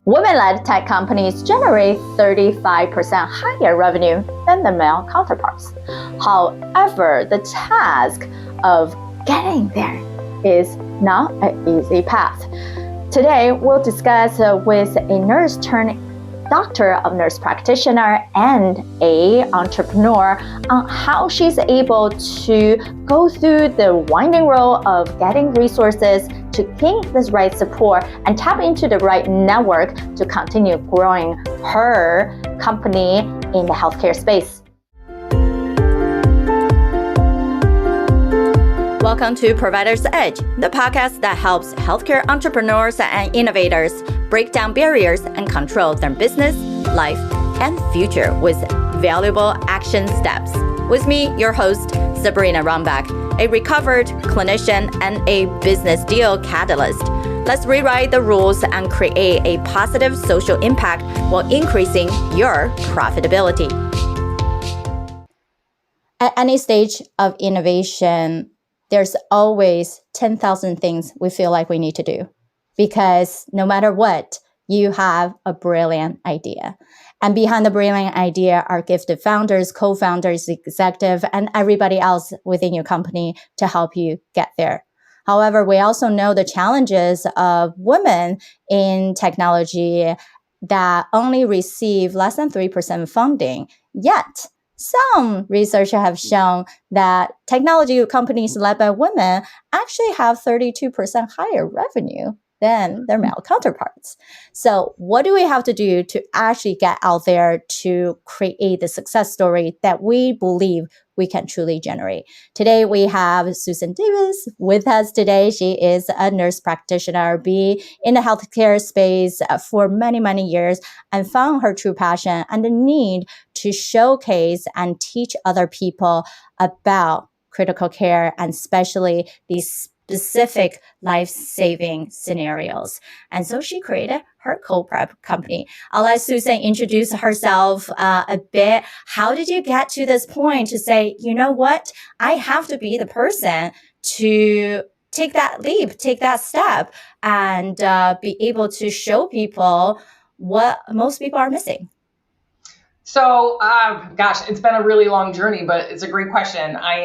Women-led tech companies generate 35% higher revenue than their male counterparts. However, the task of getting there is not an easy path. Today, we'll discuss with a nurse turned doctor of nurse practitioner and an entrepreneur on how she's able to go through the winding road of getting resources to gain this right support and tap into the right network to continue growing her company in the healthcare space. Welcome to Provider's Edge, the podcast that helps healthcare entrepreneurs and innovators break down barriers and control their business, life, and future with valuable action steps. With me, your host, Sabrina Runbeck, a recovered clinician and a business deal catalyst. Let's rewrite the rules and create a positive social impact while increasing your profitability. At any stage of innovation, there's always 10,000 things we feel like we need to do because no matter what, you have a brilliant idea. And behind the brilliant idea are gifted founders, co-founders, executive, and everybody else within your company to help you get there. However, we also know the challenges of women in technology that only receive less than 3% funding, yet some research have shown that technology companies led by women actually have 32% higher revenue than their male counterparts. So what do we have to do to actually get out there to create the success story that we believe we can truly generate? Today, we have Susan Davis with us today. She is a nurse practitioner, been in the healthcare space for many, many years and found her true passion and the need to showcase and teach other people about critical care and especially these specific life-saving scenarios. And so she created her co-prep company. I'll let Susan introduce herself a bit. How did you get to this point to say, you know what, I have to be the person to take that leap, take that step, and be able to show people what most people are missing? So, it's been a really long journey, but it's a great question. I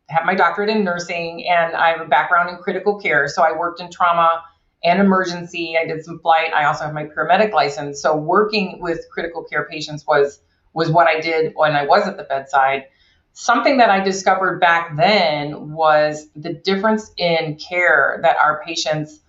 have my doctorate in nursing and I have a background in critical care. So I worked in trauma and emergency. I did some flight. I also have my paramedic license. So working with critical care patients was what I did when I was at the bedside. Something that I discovered back then was the difference in care that our patients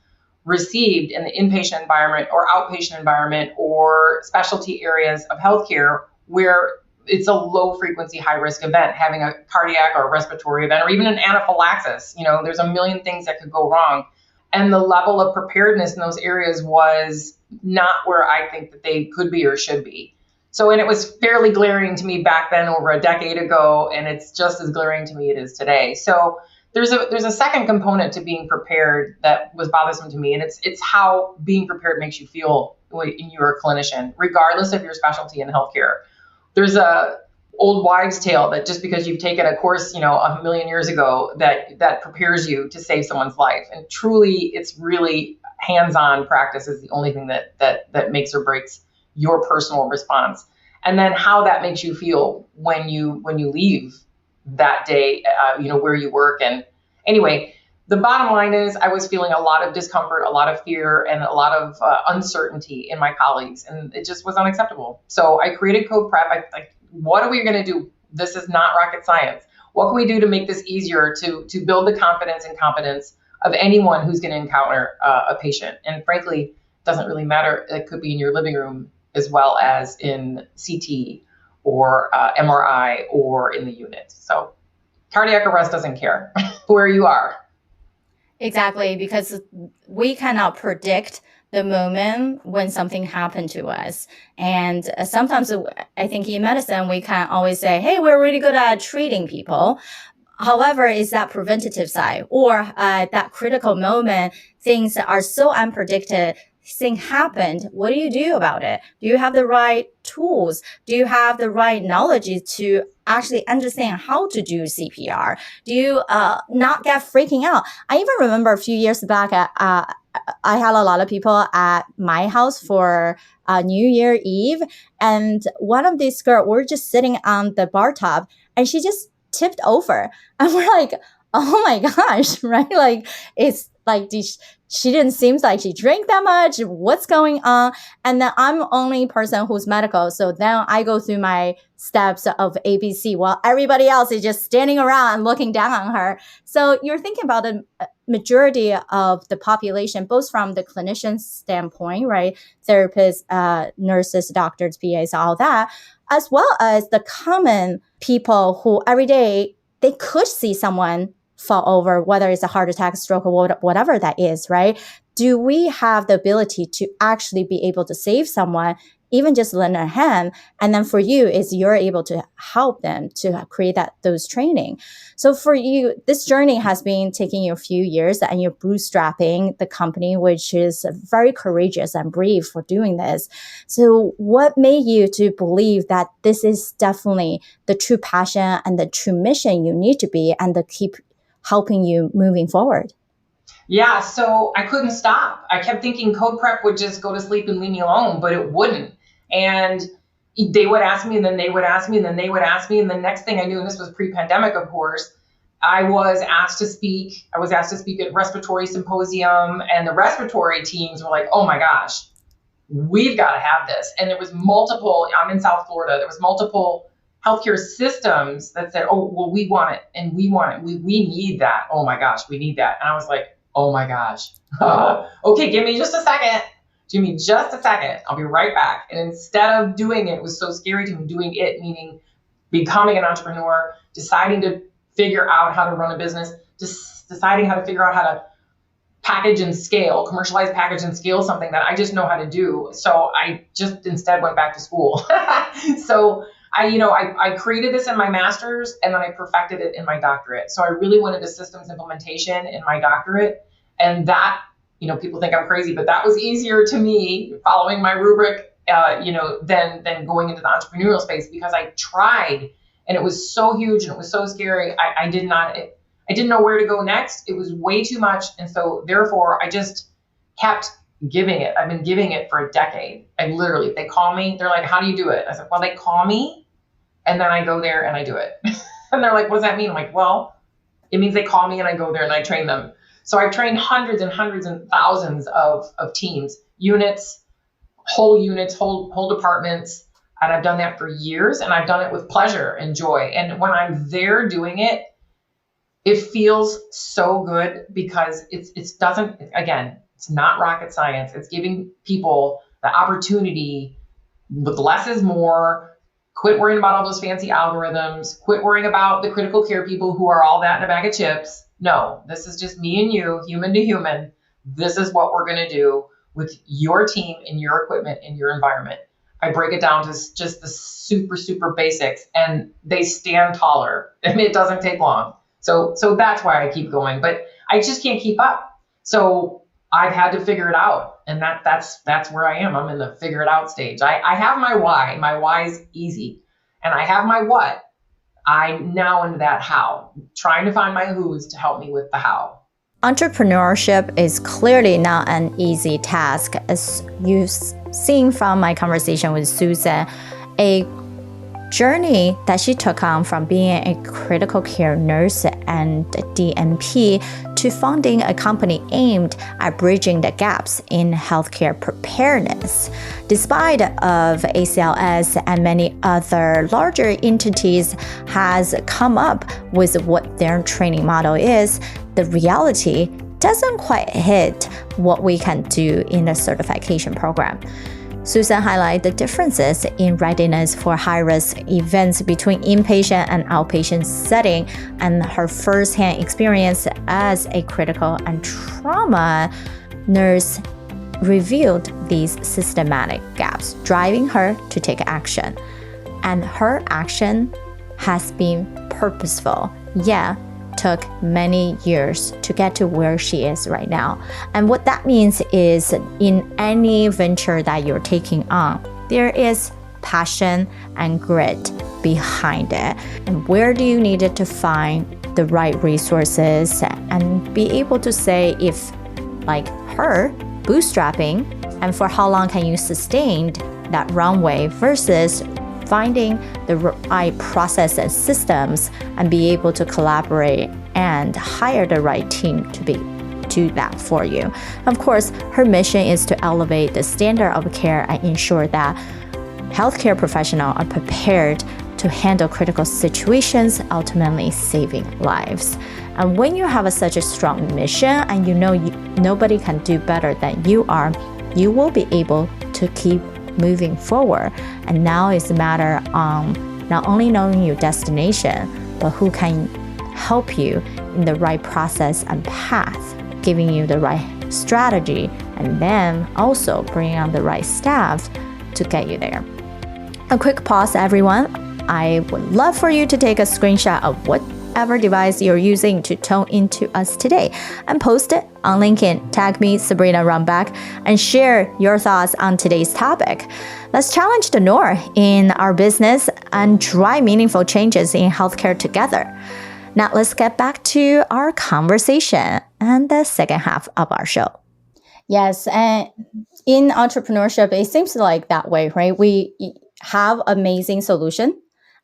received in the inpatient environment or outpatient environment or specialty areas of healthcare where it's a low frequency, high risk event, having a cardiac or a respiratory event, or even an anaphylaxis. There's a million things that could go wrong. And the level of preparedness in those areas was not where I think that they could be or should be. And it was fairly glaring to me back then over a decade ago, and it's just as glaring to me it is today. So there's a second component to being prepared that was bothersome to me, and it's how being prepared makes you feel when you're a clinician, regardless of your specialty in healthcare. There's a old wives' tale that just because you've taken a course, a million years ago, that prepares you to save someone's life. And truly, it's really hands-on practice is the only thing that makes or breaks your personal response. And then how that makes you feel when you leave that day, where you work. And anyway, the bottom line is I was feeling a lot of discomfort, a lot of fear, and a lot of uncertainty in my colleagues, and it just was unacceptable. So I created co-prep. What are we going to do? This is not rocket science. What can we do to make this easier to build the confidence and competence of anyone who's going to encounter a patient? And frankly, it doesn't really matter. It could be in your living room as well as in CT or MRI or in the unit. So cardiac arrest doesn't care where you are. Exactly, because we cannot predict the moment when something happened to us. And sometimes I think in medicine, we can always say, hey, we're really good at treating people. However, is that preventative side or that critical moment, things that are so unpredicted, thing happened, what do you do about it? Do you have the right tools? Do you have the right knowledge to actually understand how to do CPR? Do you not get freaking out? I even remember a few years back, I had a lot of people at my house for New Year Eve. And one of these girls, we're just sitting on the bar top and she just tipped over. And we're like, oh my gosh, right? Like, it's like, she didn't seem like she drank that much. What's going on? And then I'm the only person who's medical. So then I go through my steps of ABC while everybody else is just standing around and looking down on her. So you're thinking about the majority of the population, both from the clinician standpoint, right? Therapists, nurses, doctors, PAs, all that, as well as the common people who every day they could see someone fall over, whether it's a heart attack, stroke, or whatever that is, right? Do we have the ability to actually be able to save someone, even just lend a hand? And then for you is you're able to help them to create those training. So for you, this journey has been taking you a few years and you're bootstrapping the company, which is very courageous and brave for doing this. So what made you to believe that this is definitely the true passion and the true mission you need to be and to keep helping you moving forward? Yeah, so I couldn't stop. I kept thinking code prep would just go to sleep and leave me alone, but it wouldn't. And they would ask me, and then they would ask me, and then they would ask me. And the next thing I knew, and this was pre-pandemic, of course, I was asked to speak. I was asked to speak at respiratory symposium, and the respiratory teams were like, oh my gosh, we've got to have this. And there was multiple, I'm in South Florida, there was multiple healthcare systems that said, oh, well, we want it, and we want it. We need that. Oh my gosh, we need that. And I was like, oh my gosh. Okay, give me just a second. Give me just a second. I'll be right back. And instead of doing it, it was so scary to me, doing it, meaning becoming an entrepreneur, deciding to figure out how to run a business, deciding how to figure out how to package and scale, commercialize, package and scale something that I just know how to do. So I just instead went back to school. So I created this in my master's and then I perfected it in my doctorate. So I really went into systems implementation in my doctorate. And that, people think I'm crazy, but that was easier to me following my rubric, than going into the entrepreneurial space, because I tried and it was so huge and it was so scary. I didn't know where to go next. It was way too much. And so therefore I just kept giving it. I've been giving it for a decade. If they call me, they're like, how do you do it? I said, well, they call me and then I go there and I do it. And they're like, what does that mean? I'm like, well, it means they call me and I go there and I train them. So I've trained hundreds and thousands of teams, units, whole departments. And I've done that for years, and I've done it with pleasure and joy. And when I'm there doing it, it feels so good because it's not rocket science. It's giving people the opportunity with less is more. Quit worrying about all those fancy algorithms. Quit worrying about the critical care people who are all that in a bag of chips. No, this is just me and you, human to human. This is what we're going to do with your team and your equipment and your environment. I break it down to just the super, super basics, and they stand taller. I mean, it doesn't take long. So that's why I keep going, but I just can't keep up. So I've had to figure it out, and that's where I am. I'm in the figure it out stage. I have my why. My why is easy, and I have my what. I'm now into that how, trying to find my who's to help me with the how. Entrepreneurship is clearly not an easy task. As you've seen from my conversation with Susan, a journey that she took on from being a critical care nurse and DNP to founding a company aimed at bridging the gaps in healthcare preparedness. Despite of ACLS and many other larger entities has come up with what their training model is, the reality doesn't quite hit what we can do in a certification program. Susan highlighted the differences in readiness for high-risk events between inpatient and outpatient setting, and her first-hand experience as a critical and trauma nurse revealed these systematic gaps, driving her to take action. And her action has been purposeful, took many years to get to where she is right now. And what that means is in any venture that you're taking on, there is passion and grit behind it. And where do you need to find the right resources and be able to say, if like her, bootstrapping, and for how long can you sustain that runway versus finding the right process and systems and be able to collaborate and hire the right team to do that for you. Of course, her mission is to elevate the standard of care and ensure that healthcare professionals are prepared to handle critical situations, ultimately saving lives. And when you have such a strong mission and you know nobody can do better than you are, you will be able to keep moving forward. And now it's a matter on not only knowing your destination, but who can help you in the right process and path, giving you the right strategy, and then also bringing on the right staff to get you there. A quick pause, everyone. I would love for you to take a screenshot of whatever device you're using to tune into us today and post it on LinkedIn. Tag me, Sabrina Runbeck, and share your thoughts on today's topic. Let's challenge the norm in our business and drive meaningful changes in healthcare together. Now let's get back to our conversation and the second half of our show. Yes, and in entrepreneurship, it seems like that way, right? We have amazing solution,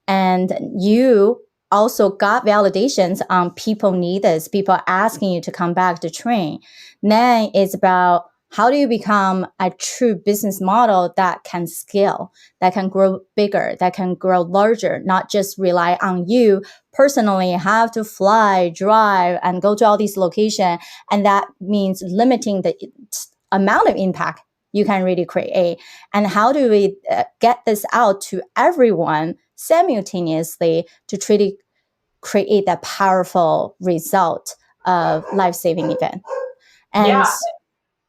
and you also got validations on people need this, people asking you to come back to train. Then it's about how do you become a true business model that can scale, that can grow bigger, that can grow larger, not just rely on you personally have to fly, drive, and go to all these locations. And that means limiting the amount of impact you can really create. And how do we get this out to everyone simultaneously to truly create that powerful result of life-saving event? And yeah.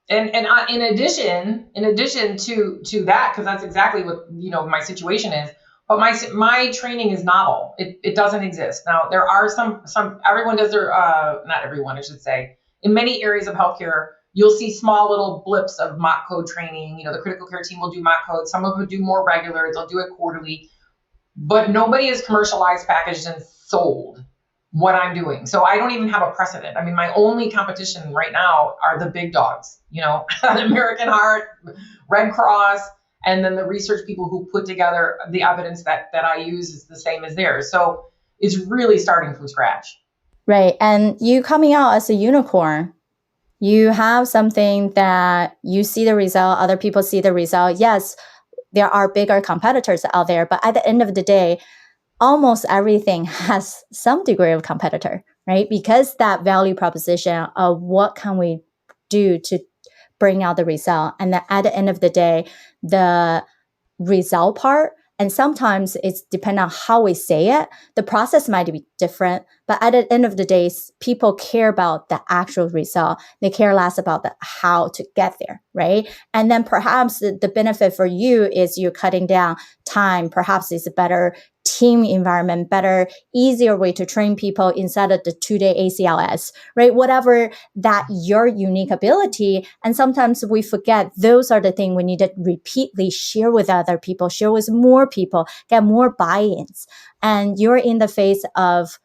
And in addition to that, because that's exactly what my situation is. But my training is novel. It doesn't exist. Now there are some everyone does their not everyone I should say. In many areas of healthcare, you'll see small little blips of mock code training. The critical care team will do mock code. Some of them do more regular. They'll do it quarterly. But nobody is commercialized, packaged, and sold what I'm doing. So I don't even have a precedent. I mean, my only competition right now are the big dogs, American Heart, Red Cross, and then the research people who put together the evidence that I use is the same as theirs. So it's really starting from scratch. Right. And you coming out as a unicorn, you have something that you see the result, other people see the result. Yes, there are bigger competitors out there, but at the end of the day, almost everything has some degree of competitor, right? Because that value proposition of what can we do to bring out the result. And then at the end of the day, the result part, and sometimes it's depending on how we say it, the process might be different. But at the end of the day, people care about the actual result. They care less about the how to get there, right? And then perhaps the benefit for you is you're cutting down time. Perhaps it's a better team environment, better, easier way to train people instead of the 2-day ACLS, right? Whatever that your unique ability. And sometimes we forget those are the things we need to repeatedly share with other people, share with more people, get more buy-ins. And you're in the face of,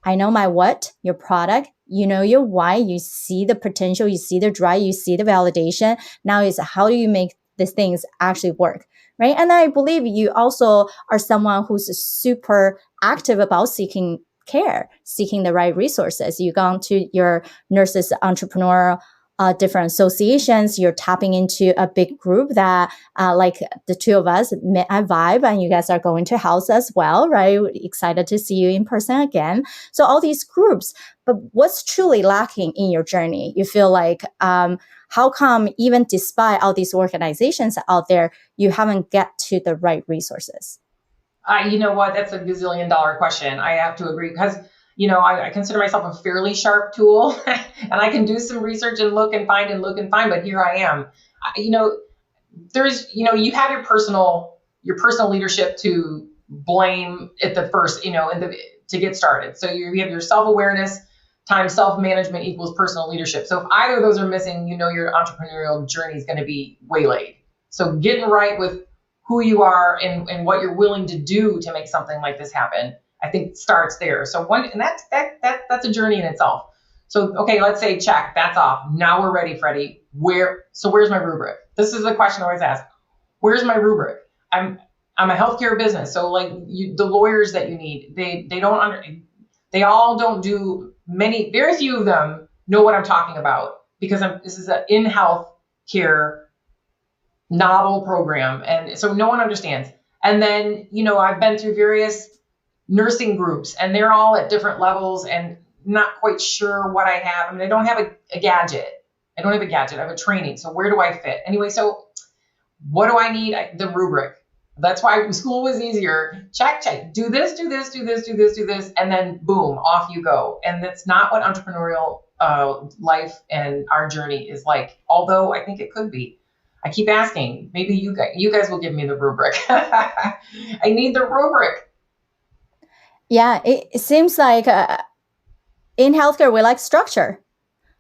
I know my what, your product, you know your why, you see the potential, you see the drive, you see the validation. Now is how do you make these things actually work, right? And I believe you also are someone who's super active about seeking care, seeking the right resources. You've gone to your nurses, entrepreneur, different associations. You're tapping into a big group that, like the two of us, met at Vibe, and you guys are going to house as well, right? Excited to see you in person again. So all these groups, but what's truly lacking in your journey? You feel like, how come even despite all these organizations out there, you haven't get to the right resources? You know what? That's a gazillion-dollar question. I have to agree because, I consider myself a fairly sharp tool and I can do some research and look and find, but here I am. There's, you have your personal leadership to blame at the first, to get started. So you have your self-awareness times self-management equals personal leadership. So if either of those are missing, your entrepreneurial journey is going to be waylaid. So getting right with who you are and what you're willing to do to make something like this happen, I think starts there. So and that's a journey in itself. So, okay, let's say check, that's off. Now we're ready, Freddie. Where's my rubric? This is the question I always ask. Where's my rubric? I'm a healthcare business. So like the lawyers that you need, they all don't do very few of them know what I'm talking about, because this is an in-health care novel program. And so no one understands. And then, I've been through various nursing groups and they're all at different levels and not quite sure what I have. I mean, I don't have a gadget. I don't have a gadget. I have a training. So where do I fit? Anyway, so what do I need? The rubric. That's why school was easier. Check. Do this, do this, do this, do this, do this. And then boom, off you go. And that's not what entrepreneurial life and our journey is like. Although I think it could be. I keep asking, maybe you guys will give me the rubric. I need the rubric. Yeah, it seems like in healthcare, we like structure.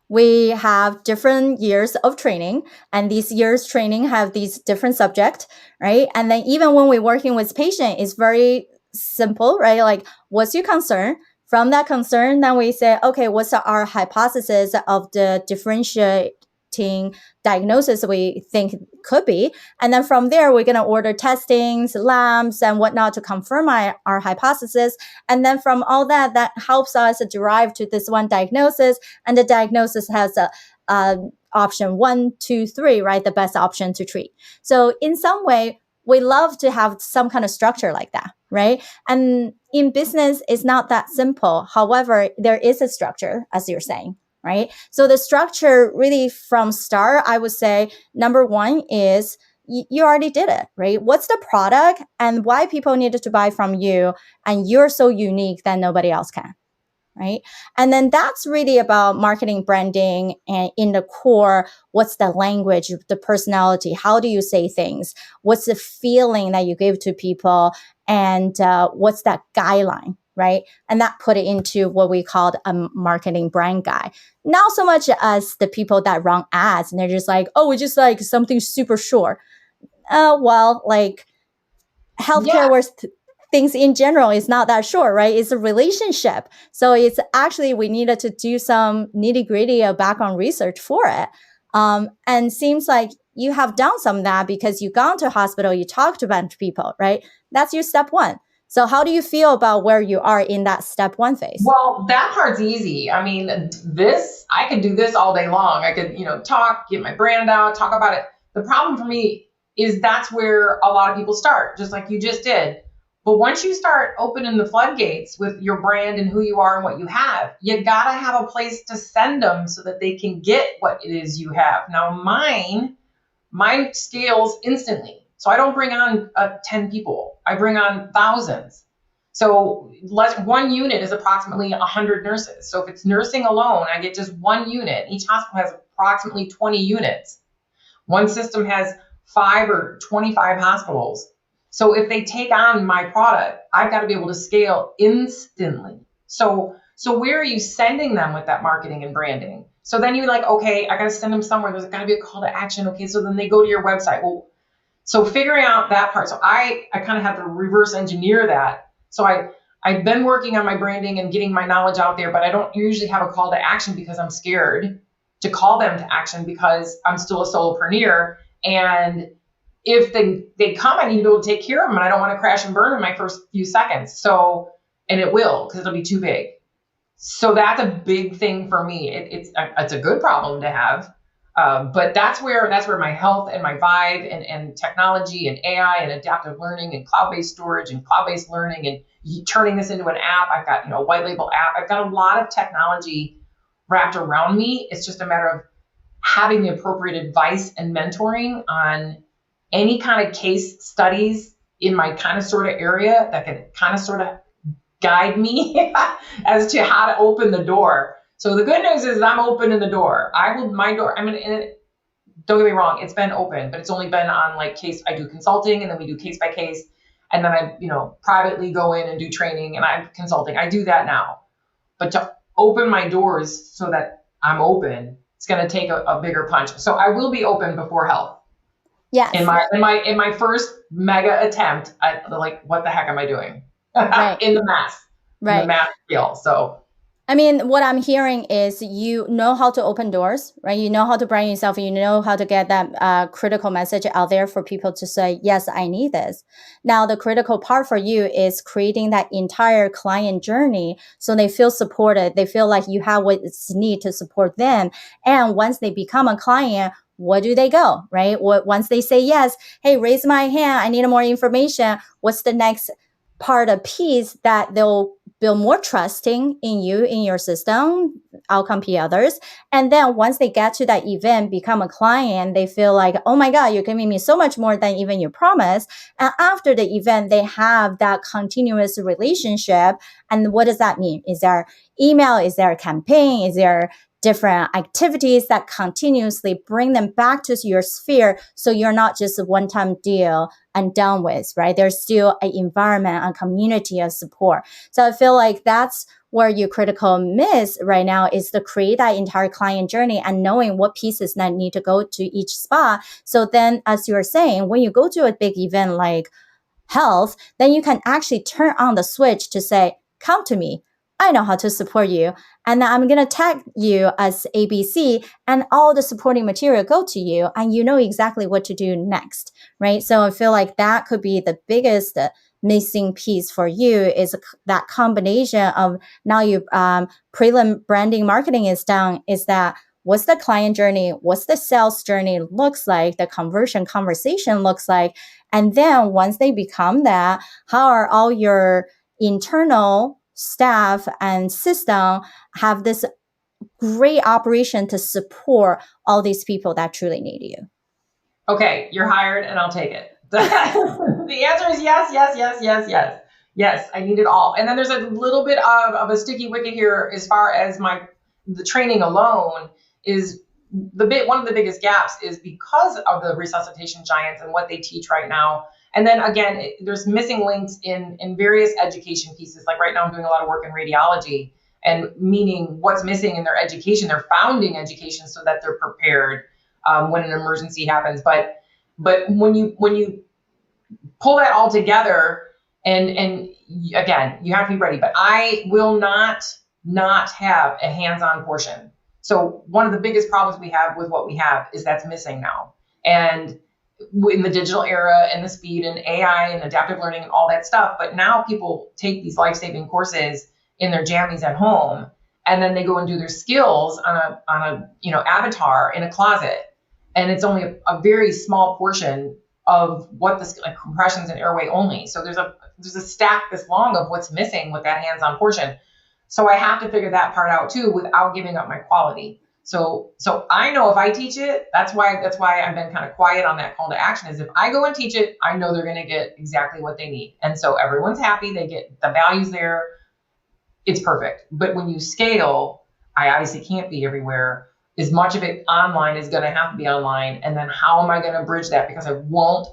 We have different years of training, and these years training have these different subjects, right? And then even when we're working with patient, it's very simple, right? Like, what's your concern? From that concern, then we say, okay, what's our hypothesis of the differentiating diagnosis we think could be? And then from there, we're going to order testings, labs, and whatnot to confirm our hypothesis. And then from all that helps us derive to this one diagnosis. And the diagnosis has a option 1, 2, 3, right? The best option to treat. So in some way, we love to have some kind of structure like that, right? And in business, it's not that simple. However, there is a structure, as you're saying, right? So the structure really from start, I would say, number one is you already did it, right? What's the product and why people needed to buy from you? And you're so unique that nobody else can, right? And then that's really about marketing, branding, and in the core, what's the language, the personality? How do you say things? What's the feeling that you give to people? And what's that guideline, right? And that put it into what we called a marketing brand guide. Not so much as the people that run ads and they're just like, oh, we just like something super short. Well, like healthcare where things in general is not that short, right? It's a relationship. So it's actually, we needed to do some nitty gritty of background research for it. And seems like you have done some of that because you've gone to a hospital, you talked to a bunch of people, right? That's your step one. So how do you feel about where you are in that step one phase? Well, that part's easy. I mean, I could do this all day long. I could, talk, get my brand out, talk about it. The problem for me is that's where a lot of people start, just like you just did. But once you start opening the floodgates with your brand and who you are and what you have, you gotta have a place to send them so that they can get what it is you have. Now, mine scales instantly. So I don't bring on 10 people. I bring on thousands. So one unit is approximately 100 nurses. So if it's nursing alone, I get just one unit. Each hospital has approximately 20 units. One system has 5 or 25 hospitals. So if they take on my product, I've got to be able to scale instantly. So where are you sending them with that marketing and branding? So then you're like, okay, I got to send them somewhere. There's got to be a call to action. Okay, so then they go to your website. Well, so figuring out that part. So I kind of have to reverse engineer that. So I've been working on my branding and getting my knowledge out there, but I don't usually have a call to action because I'm scared to call them to action because I'm still a solopreneur. And if they come, I need to be able to take care of them, and I don't want to crash and burn in my first few seconds. So, and it will, because it'll be too big. So that's a big thing for me. It's a good problem to have, but that's where my health and my vibe and technology and AI and adaptive learning and cloud-based storage and cloud-based learning and turning this into an app. I've got a white label app. I've got a lot of technology wrapped around me. It's just a matter of having the appropriate advice and mentoring on any kind of case studies in my kind of sort of area that can kind of sort of guide me as to how to open the door. So the good news is I'm opening the door. Don't get me wrong, it's been open, but it's only been on like case. I do consulting and then we do case by case. And then I, privately go in and do training and I'm consulting. I do that now. But to open my doors so that I'm open, it's going to take a bigger punch. So I will be open before health. Yes. In my first mega attempt, like, what the heck am I doing? Right. in the math, in the Right. math skill. So I mean, what I'm hearing is you know how to open doors, right? You know how to brand yourself. You know how to get that critical message out there for people to say, yes, I need this. Now, the critical part for you is creating that entire client journey so they feel supported. They feel like you have what's needed to support them. And once they become a client, what do they go, right? Once they say yes, hey, raise my hand, I need more information. What's the next part of piece that they'll build more trusting in you, in your system, outcompete others. And then once they get to that event, become a client, they feel like, oh my God, you're giving me so much more than even you promised. And after the event, they have that continuous relationship. And what does that mean? Is there email? Is there a campaign? Is there different activities that continuously bring them back to your sphere so you're not just a one-time deal and done with, right? There's still an environment and community of support. So I feel like that's where your critical miss right now is to create that entire client journey and knowing what pieces that need to go to each spot. So then, as you were saying, when you go to a big event like health, then you can actually turn on the switch to say, come to me. I know how to support you. And I'm going to tag you as ABC and all the supporting material go to you and you know exactly what to do next, right? So I feel like that could be the biggest missing piece for you is that combination of now you prelim branding marketing is done is that what's the client journey, what's the sales journey looks like, the conversion conversation looks like, and then once they become that, how are all your internal staff and system have this great operation to support all these people that truly need you? okay, you're hired and I'll take it. The answer is yes, yes, yes, yes, yes. Yes, I need it all. And then there's a little bit of a sticky wicket here as far as the training alone is one of the biggest gaps is because of the resuscitation giants and what they teach right now. And then again, there's missing links in various education pieces. Like right now I'm doing a lot of work in radiology and meaning what's missing in their education, their founding education so that they're prepared when an emergency happens. But when you pull that all together, and again, you have to be ready. But I will not have a hands-on portion. So one of the biggest problems we have with what we have is that's missing now. And in the digital era and the speed and AI and adaptive learning and all that stuff, but now people take these life-saving courses in their jammies at home, and then they go and do their skills on a avatar in a closet. And it's only a very small portion of what like compressions and airway only. So there's a stack this long of what's missing with that hands-on portion. So I have to figure that part out too without giving up my quality. So I know if I teach it, that's why I've been kind of quiet on that call to action is if I go and teach it, I know they're going to get exactly what they need. And so everyone's happy. They get the values there. It's perfect. But when you scale, I obviously can't be everywhere. As much of it online is going to have to be online. And then how am I going to bridge that? Because I won't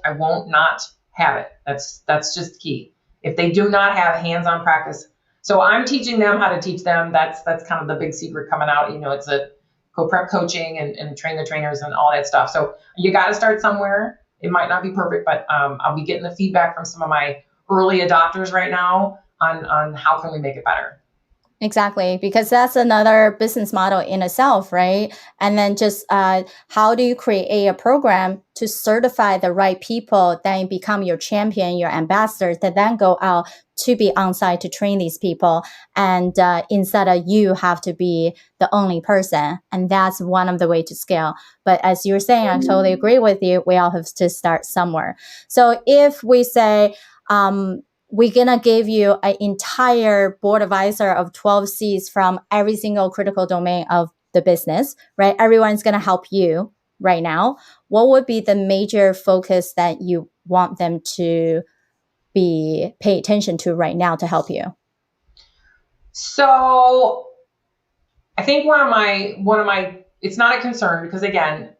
not have it. That's just key. If they do not have hands-on practice. So I'm teaching them how to teach them. That's kind of the big secret coming out. It's a co-prep coaching and train the trainers and all that stuff. So you got to start somewhere. It might not be perfect, but I'll be getting the feedback from some of my early adopters right now on how can we make it better. Exactly, because that's another business model in itself, right? And then just how do you create a program to certify the right people, then become your champion, your ambassadors, that then go out to be on site to train these people. And instead of you have to be the only person. And that's one of the way to scale. But as you're saying, I totally agree with you. We all have to start somewhere. So if we say, we're going to give you an entire board advisor of 12 seats from every single critical domain of the business, right? Everyone's going to help you right now. What would be the major focus that you want them to pay attention to right now to help you? So I think one of my, it's not a concern because again,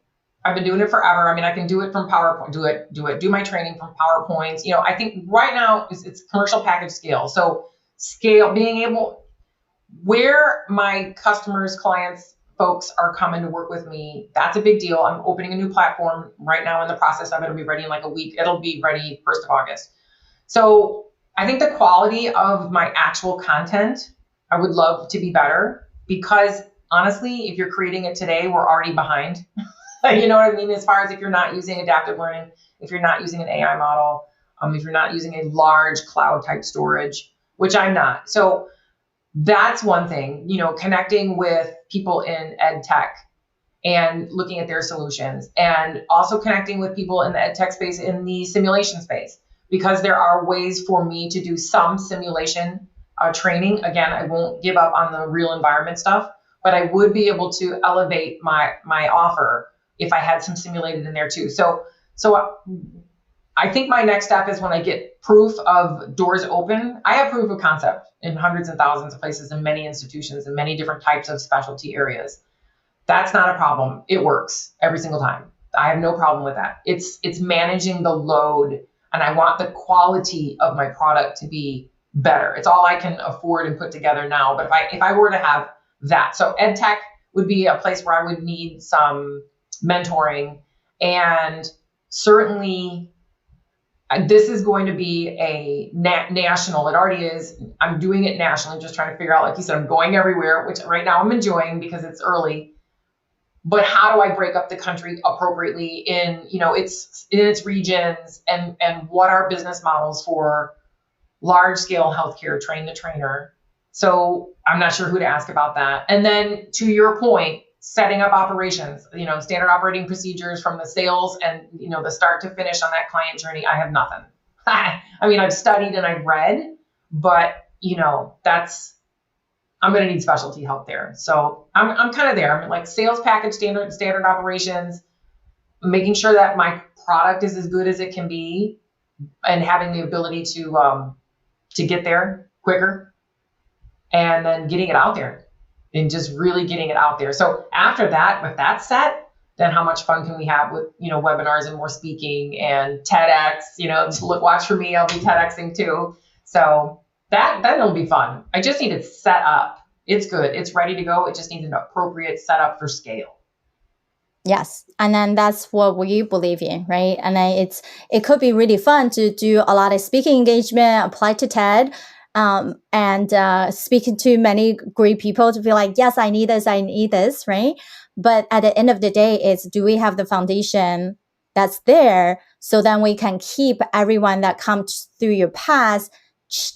I've been doing it forever. I mean, I can do it from PowerPoint, do my training from PowerPoints. I think right now it's commercial package scale. So scale, being able, where my customers, clients, folks are coming to work with me. That's a big deal. I'm opening a new platform right now in the process of it. It'll be ready in like a week. It'll be ready 1st of August. So I think the quality of my actual content, I would love to be better, because honestly, if you're creating it today, we're already behind. You know what I mean? As far as if you're not using adaptive learning, if you're not using an AI model, if you're not using a large cloud type storage, which I'm not. So that's one thing, connecting with people in ed tech and looking at their solutions, and also connecting with people in the ed tech space, in the simulation space, because there are ways for me to do some simulation training. Again, I won't give up on the real environment stuff, but I would be able to elevate my offer if I had some simulated in there too. So I think my next step is when I get proof of doors open. I have proof of concept in hundreds and thousands of places, in many institutions, in many different types of specialty areas. That's not a problem. It works every single time. I have no problem with that. It's managing the load, and I want the quality of my product to be better. It's all I can afford and put together now. But if I were to have that, so ed tech would be a place where I would need some mentoring, and certainly this is going to be a national. It already is. I'm doing it nationally, just trying to figure out, like you said, I'm going everywhere, which right now I'm enjoying because it's early. But how do I break up the country appropriately in its regions, and what are business models for large scale healthcare, train the trainer? So I'm not sure who to ask about that. And then to your point, setting up operations, standard operating procedures from the sales and, the start to finish on that client journey. I have nothing. I mean, I've studied and I've read, but I'm going to need specialty help there. So I'm kind of there. I'm like sales package, standard operations, making sure that my product is as good as it can be, and having the ability to get there quicker, and then getting it out there, and just really getting it out there. So after that, with that set, then how much fun can we have with, webinars and more speaking and TEDx, just watch for me. I'll be TEDxing too. So then it'll be fun. I just need it set up. It's good. It's ready to go. It just needs an appropriate setup for scale. Yes. And then that's what we believe in, right? And then it could be really fun to do a lot of speaking engagement, apply to TED, and speaking to many great people to be like, yes, I need this, right? But at the end of the day, it's, do we have the foundation that's there, so then we can keep everyone that comes through your path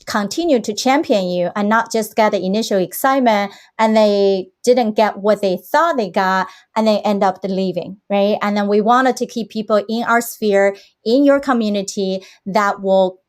continue to champion you, and not just get the initial excitement and they didn't get what they thought they got and they end up leaving, right? And then we wanted to keep people in our sphere, in your community, that will,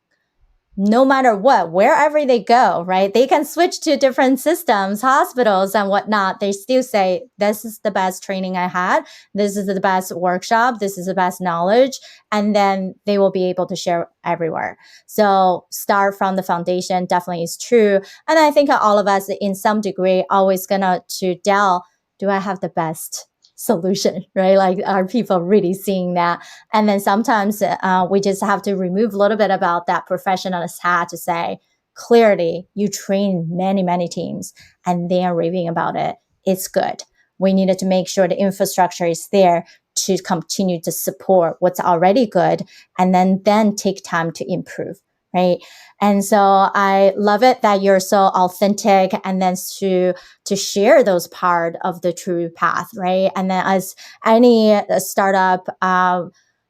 no matter what, wherever they go, right? They can switch to different systems, hospitals and whatnot. They still say, this is the best training I had. This is the best workshop. This is the best knowledge. And then they will be able to share everywhere. So start from the foundation definitely is true. And I think all of us in some degree always gonna to delve, do I have the best solution, right? Like, are people really seeing that? And then sometimes we just have to remove a little bit about that professionalist hat to say, clearly you train many, many teams and they are raving about it. It's good. We needed to make sure the infrastructure is there to continue to support what's already good, and then take time to improve, right? And so I love it that you're so authentic, and then to share those part of the true path, right? And then as any startup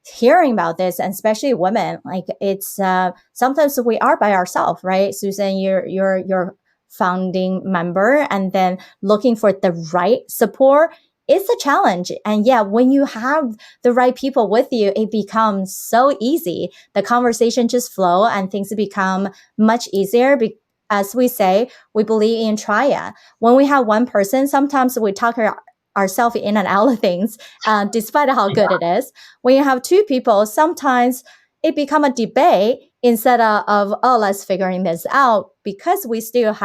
hearing about this, and especially women, like it's sometimes we are by ourselves, right? Susan, you're founding member, and then looking for the right support. It's a challenge. And yeah, when you have the right people with you, it becomes so easy. The conversation just flow and things become much easier. As we say, we believe in triad. When we have one person, sometimes we talk ourselves in and out of things, despite how good it is. When you have two people, sometimes it becomes a debate instead of, let's figuring this out, because we still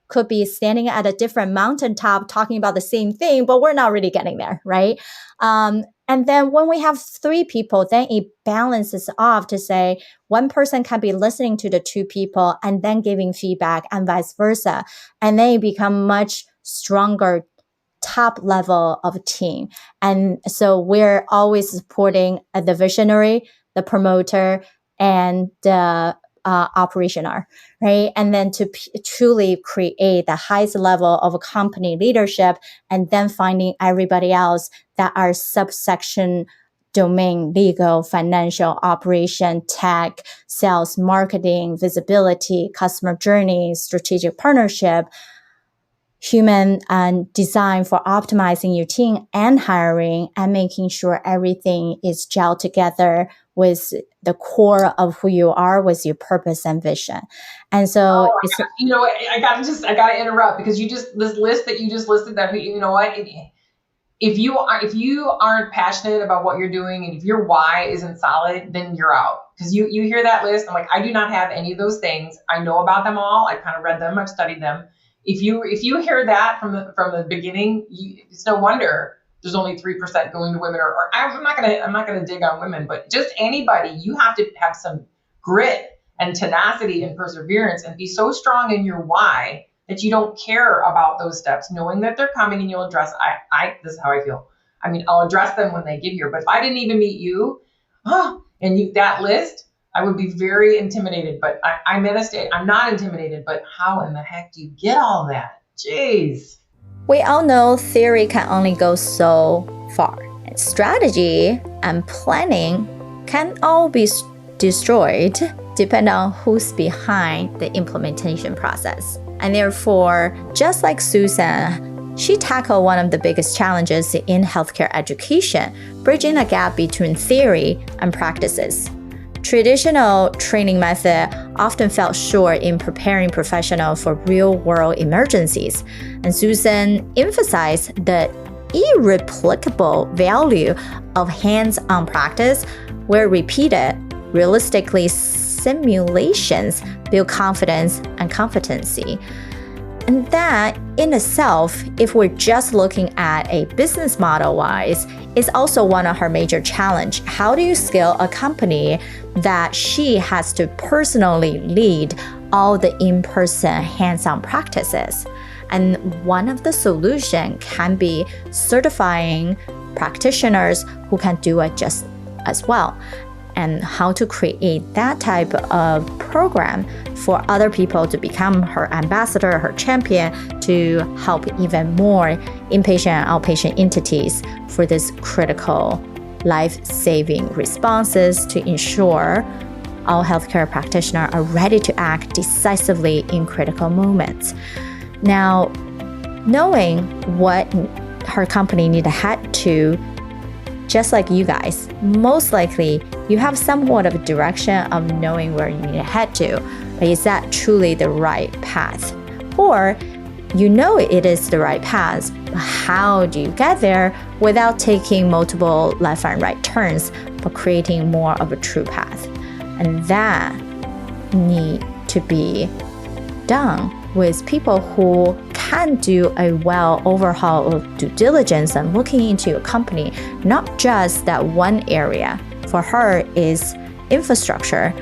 could be standing at a different mountaintop talking about the same thing, but we're not really getting there, right? And then when we have three people, then it balances off to say one person can be listening to the two people and then giving feedback, and vice versa. And then it become much stronger top level of a team. And so we're always supporting the visionary, the promoter, and the operationer, right? And then to truly create the highest level of a company leadership, and then finding everybody else that are subsection domain, legal, financial, operation, tech, sales, marketing, visibility, customer journey, strategic partnership, human design for optimizing your team and hiring, and making sure everything is gelled together with the core of who you are, with your purpose and vision. And so it's, you know what, I gotta interrupt, because this list that you just listed, that, you know what, if you aren't passionate about what you're doing, and if your why isn't solid, then you're out. Because you hear that list, I'm like, I do not have any of those things. I know about them all. I've kind of read them. I've studied them. If you hear that from the beginning, it's no wonder there's only 3% going to women. Or I'm not gonna dig on women, but just anybody. You have to have some grit and tenacity and perseverance, and be so strong in your why that you don't care about those steps, knowing that they're coming, and you'll address. This is how I feel. I mean, I'll address them when they get here. But if I didn't even meet you, that list, I would be very intimidated. But I'm not intimidated. But how in the heck do you get all that? Jeez. We all know theory can only go so far. Strategy and planning can all be destroyed depending on who's behind the implementation process. And therefore, just like Susan, she tackled one of the biggest challenges in healthcare education, bridging the gap between theory and practices. Traditional training method often fell short in preparing professionals for real-world emergencies, and Susan emphasized the irreplicable value of hands-on practice, where repeated, realistically simulations build confidence and competency. And that in itself, if we're just looking at a business model-wise, is also one of her major challenges. How do you scale a company that she has to personally lead all the in-person hands-on practices? And one of the solutions can be certifying practitioners who can do it just as well, and how to create that type of program for other people to become her ambassador, her champion, to help even more inpatient and outpatient entities for this critical life-saving responses to ensure all healthcare practitioners are ready to act decisively in critical moments. Now, knowing what her company need to head to, just like you guys, most likely you have somewhat of a direction of knowing where you need to head to, but is that truly the right path? Or you know it is the right path, but how do you get there without taking multiple left and right turns, but creating more of a true path? And that need to be done with people who can do a well overhaul of due diligence and looking into a company, not just that one area. For her is infrastructure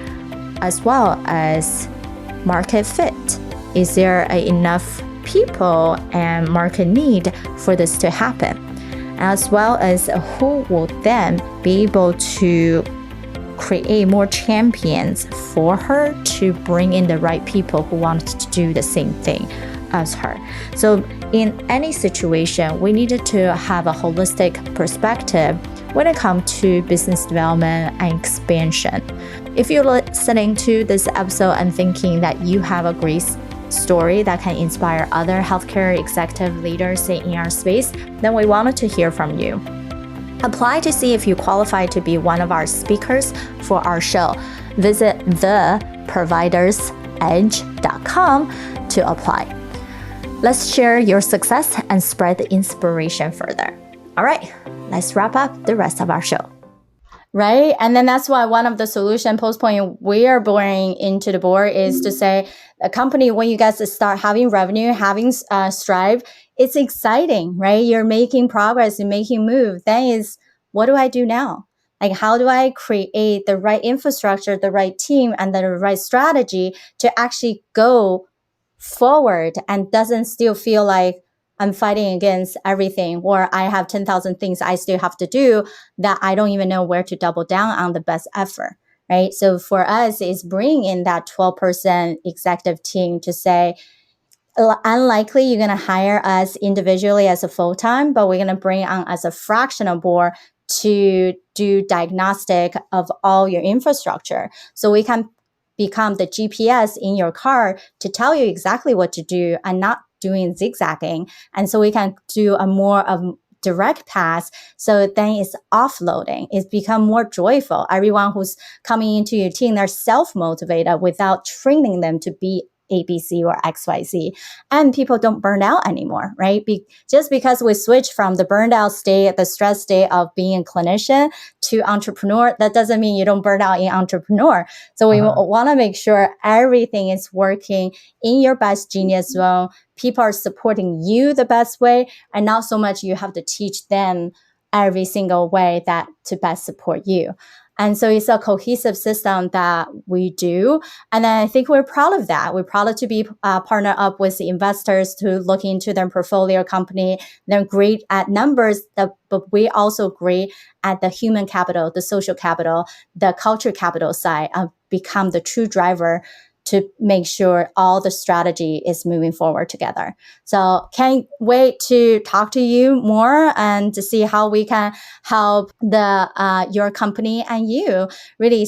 as well as market fit. Is there enough people and market need for this to happen? As well as who will then be able to create more champions for her to bring in the right people who want to do the same thing as her. So in any situation, we needed to have a holistic perspective when it comes to business development and expansion. If you're listening to this episode and thinking that you have a great story that can inspire other healthcare executive leaders in our space, then we wanted to hear from you. Apply to see if you qualify to be one of our speakers for our show. Visit theprovidersedge.com to apply. Let's share your success and spread the inspiration further. All right, let's wrap up the rest of our show. Right? And then that's why one of the solution post point we are bringing into the board is to say, a company, when you guys start having revenue, having strive, it's exciting, right? You're making progress, you're making move. Then is, what do I do now? Like, how do I create the right infrastructure, the right team, and the right strategy to actually go forward and doesn't still feel like, I'm fighting against everything, or I have 10,000 things I still have to do that I don't even know where to double down on the best effort, right? So for us, it's bringing in that 12-person executive team to say, unlikely you're going to hire us individually as a full-time, but we're going to bring on as a fractional board to do diagnostic of all your infrastructure. So we can become the GPS in your car to tell you exactly what to do and not doing zigzagging. And so we can do a more of direct path. So then it's offloading. It's become more joyful. Everyone who's coming into your team, they're self-motivated without training them to be ABC or XYZ, and people don't burn out anymore, right? Just because we switch from the burned out state, the stress state of being a clinician to entrepreneur, that doesn't mean you don't burn out in entrepreneur. So we want to make sure everything is working in your best genius zone. People are supporting you the best way, and not so much you have to teach them every single way that to best support you. And so it's a cohesive system that we do. And then I think we're proud of that. We're proud to be partnered up with the investors to look into their portfolio company. They're great at numbers, but we also great at the human capital, the social capital, the culture capital side of become the true driver to make sure all the strategy is moving forward together. So can't wait to talk to you more and to see how we can help your company and you. Really,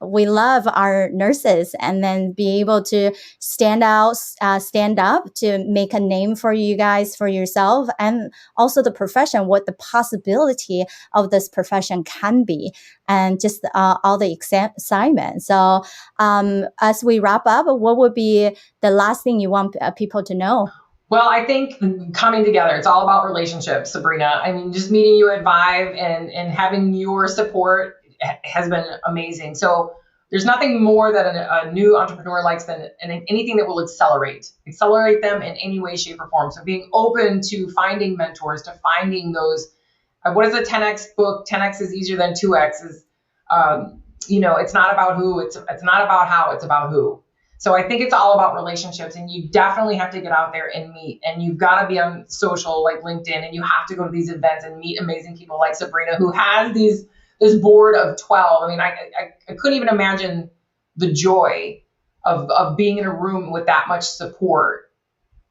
we love our nurses, and then be able to stand up to make a name for you guys, for yourself, and also the profession, what the possibility of this profession can be, and just all the excitement. So as we wrap up, what would be the last thing you want people to know? Well, I think coming together, it's all about relationships, Sabrina. I mean, just meeting you at Vive and having your support has been amazing. So there's nothing more that a new entrepreneur likes than anything that will accelerate them in any way, shape, or form. So being open to finding mentors, to finding those, what is the 10X book? 10X is easier than 2X is, it's not about who, it's not about how, it's about who. So I think it's all about relationships, and you definitely have to get out there and meet, and you've got to be on social like LinkedIn, and you have to go to these events and meet amazing people like Sabrina, who has this board of 12. I mean, I couldn't even imagine the joy of being in a room with that much support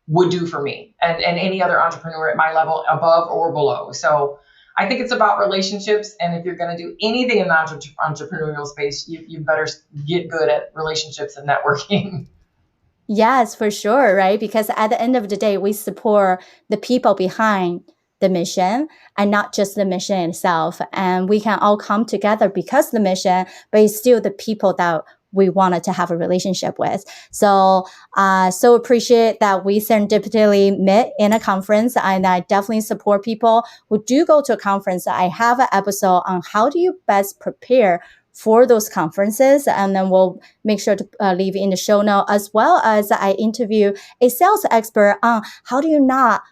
would do for me and any other entrepreneur at my level, above or below. So I think it's about relationships. And if you're going to do anything in the entrepreneurial space, you better get good at relationships and networking. Yes, for sure, right? Because at the end of the day, we support the people behind the mission and not just the mission itself. And we can all come together because of the mission, but it's still the people that we wanted to have a relationship with. So appreciate that we serendipitously met in a conference, and I definitely support people who do go to a conference. I have an episode on how do you best prepare for those conferences, and then we'll make sure to leave in the show note, as well as I interview a sales expert on how do you not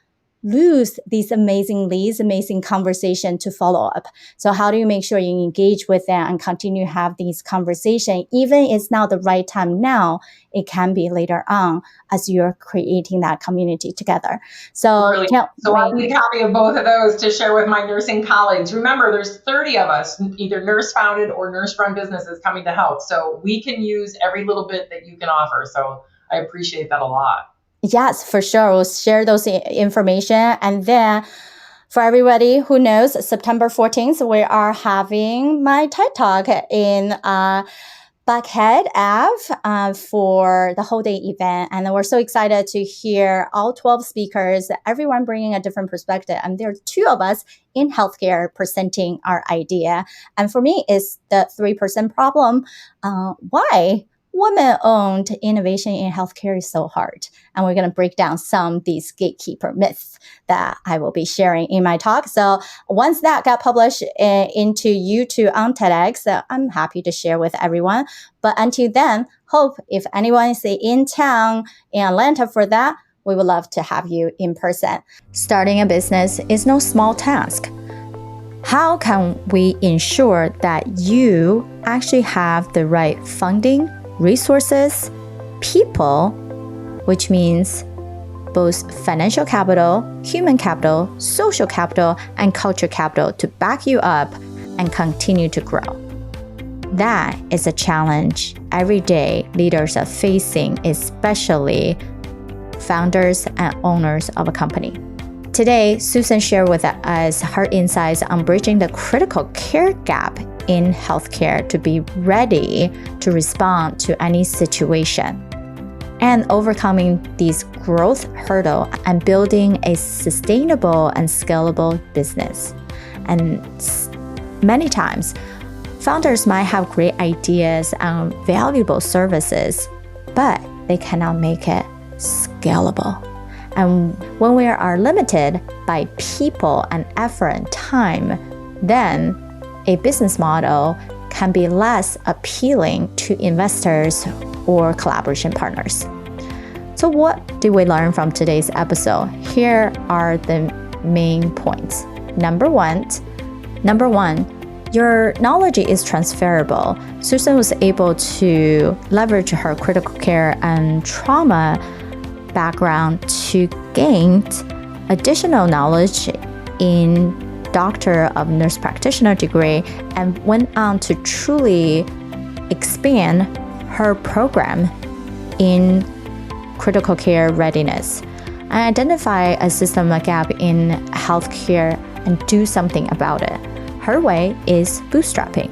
lose these amazing leads, amazing conversation to follow up. So how do you make sure you engage with them and continue to have these conversations? Even if it's not the right time now, it can be later on as you're creating that community together. So, really? So I need a copy of both of those to share with my nursing colleagues. Remember, there's 30 of us, either nurse founded or nurse run businesses coming to help. So we can use every little bit that you can offer. So I appreciate that a lot. Yes, for sure. We'll share those information. And then for everybody who knows, September 14th, we are having my TED Talk in Buckhead Ave for the whole day event. And we're so excited to hear all 12 speakers, everyone bringing a different perspective. And there are 2 of us in healthcare presenting our idea. And for me, it's the 3% problem. Why? Women-owned innovation in healthcare is so hard. And we're going to break down some of these gatekeeper myths that I will be sharing in my talk. So once that got published into YouTube on TEDx, I'm happy to share with everyone. But until then, hope if anyone is in town in Atlanta for that, we would love to have you in person. Starting a business is no small task. How can we ensure that you actually have the right funding, resources, people, which means both financial capital, human capital, social capital, and culture capital to back you up and continue to grow. That is a challenge every day leaders are facing, especially founders and owners of a company. Today, Susan shared with us her insights on bridging the critical care gap in healthcare to be ready to respond to any situation, and overcoming these growth hurdles and building a sustainable and scalable business. And many times, founders might have great ideas and valuable services, but they cannot make it scalable. And when we are limited by people and effort and time, then a business model can be less appealing to investors or collaboration partners. So what did we learn from today's episode? Here are the main points. Number one, your knowledge is transferable. Susan was able to leverage her critical care and trauma background to gain additional knowledge in Doctor of Nurse Practitioner degree and went on to truly expand her program in critical care readiness and identify a system gap in healthcare and do something about it. Her way is bootstrapping.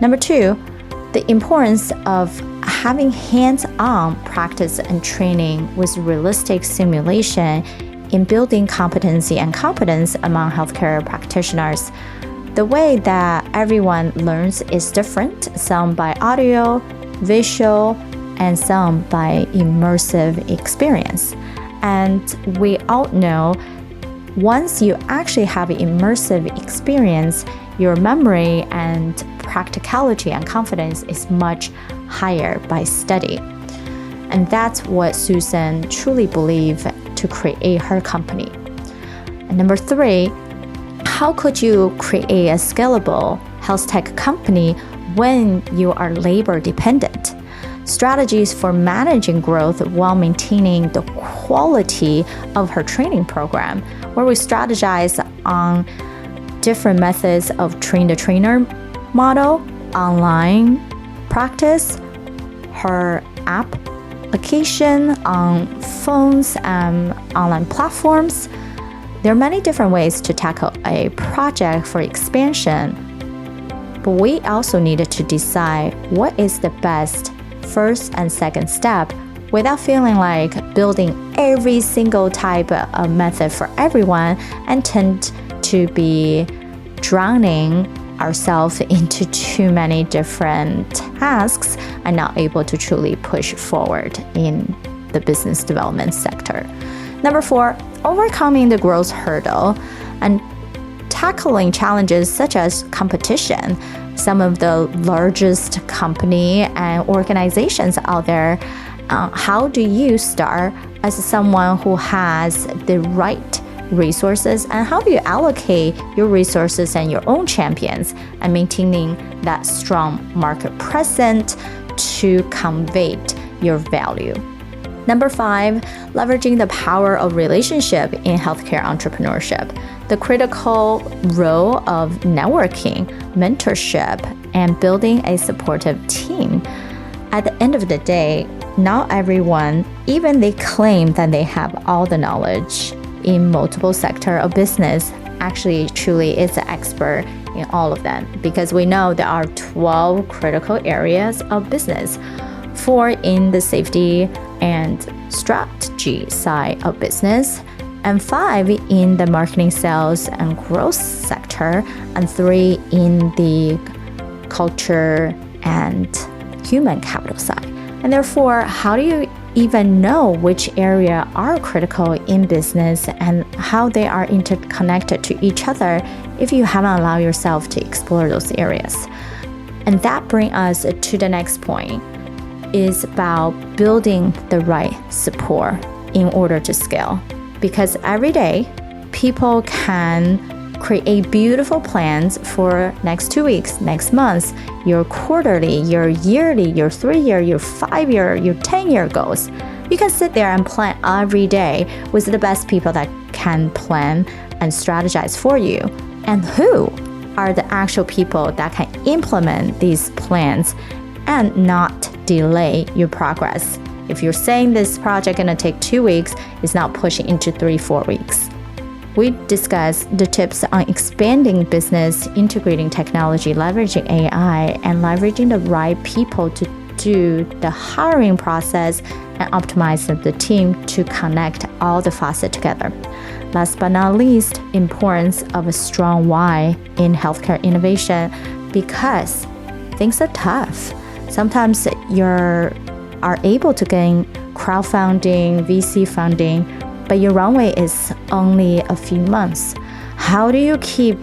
Number two, the importance of having hands-on practice and training with realistic simulation in building competency and competence among healthcare practitioners. The way that everyone learns is different, some by audio, visual, and some by immersive experience. And we all know once you actually have immersive experience, your memory and practicality and confidence is much higher by study. And that's what Susan truly believed to create her company. And number three, how could you create a scalable health tech company when you are labor dependent? Strategies for managing growth while maintaining the quality of her training program, where we strategize on different methods of train-the-trainer model, online practice, her application on phones and online platforms. There are many different ways to tackle a project for expansion, but we also needed to decide what is the best first and second step without feeling like building every single type of method for everyone and tend to be drowning ourselves into too many different tasks and not able to truly push forward in the business development sector. Number four, overcoming the growth hurdle and tackling challenges such as competition. Some of the largest company and organizations out there, how do you start as someone who has the right resources, and how do you allocate your resources and your own champions and maintaining that strong market presence to convey your value? Number five, leveraging the power of relationship in healthcare entrepreneurship. The critical role of networking, mentorship, and building a supportive team. At the end of the day, not everyone, even they claim that they have all the knowledge in multiple sectors of business, actually truly is an expert in all of them, because we know there are 12 critical areas of business, 4 in the safety and strategy side of business, and 5 in the marketing, sales, and growth sector, and 3 in the culture and human capital side. And therefore, how do you even know which area are critical in business and how they are interconnected to each other if you haven't allowed yourself to explore those areas? And that brings us to the next point, is about building the right support in order to scale. Because every day, people can create beautiful plans for next 2 weeks, next month, your quarterly, your yearly, your 3-year, your 5-year, your 10-year goals. You can sit there and plan every day with the best people that can plan and strategize for you. And who are the actual people that can implement these plans and not delay your progress. If you're saying this project gonna take 2 weeks, it's not pushing into 3-4 weeks. We discuss the tips on expanding business, integrating technology, leveraging AI, and leveraging the right people to do the hiring process and optimize the team to connect all the facets together. Last but not least, importance of a strong why in healthcare innovation, because things are tough. Sometimes you are able to gain crowdfunding, VC funding, but your runway is only a few months. How do you keep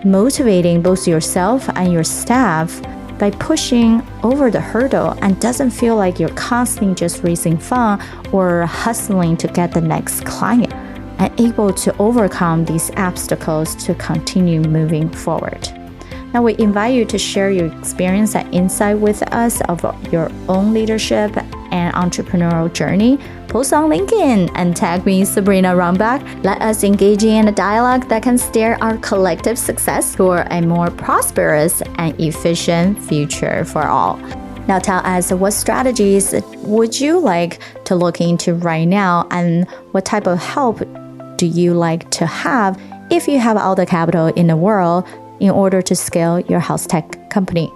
motivating both yourself and your staff by pushing over the hurdle and doesn't feel like you're constantly just raising funds or hustling to get the next client, and able to overcome these obstacles to continue moving forward? Now, we invite you to share your experience and insight with us of your own leadership and entrepreneurial journey. Post on LinkedIn and tag me, Sabrina Runbeck. Let us engage in a dialogue that can steer our collective success toward a more prosperous and efficient future for all. Now tell us, what strategies would you like to look into right now, and what type of help do you like to have if you have all the capital in the world in order to scale your health tech company?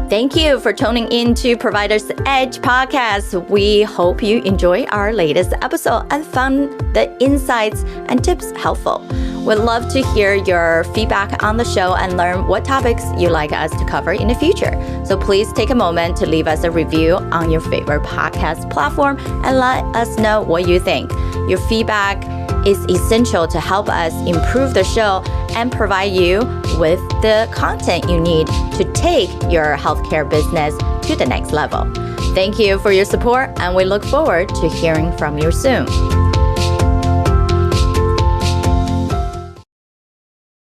Thank you for tuning in to Provider's Edge podcast. We hope you enjoy our latest episode and found the insights and tips helpful. We'd love to hear your feedback on the show and learn what topics you'd like us to cover in the future. So please take a moment to leave us a review on your favorite podcast platform and let us know what you think. Your feedback is essential to help us improve the show and provide you with the content you need to take your healthcare business to the next level. Thank you for your support, and we look forward to hearing from you soon.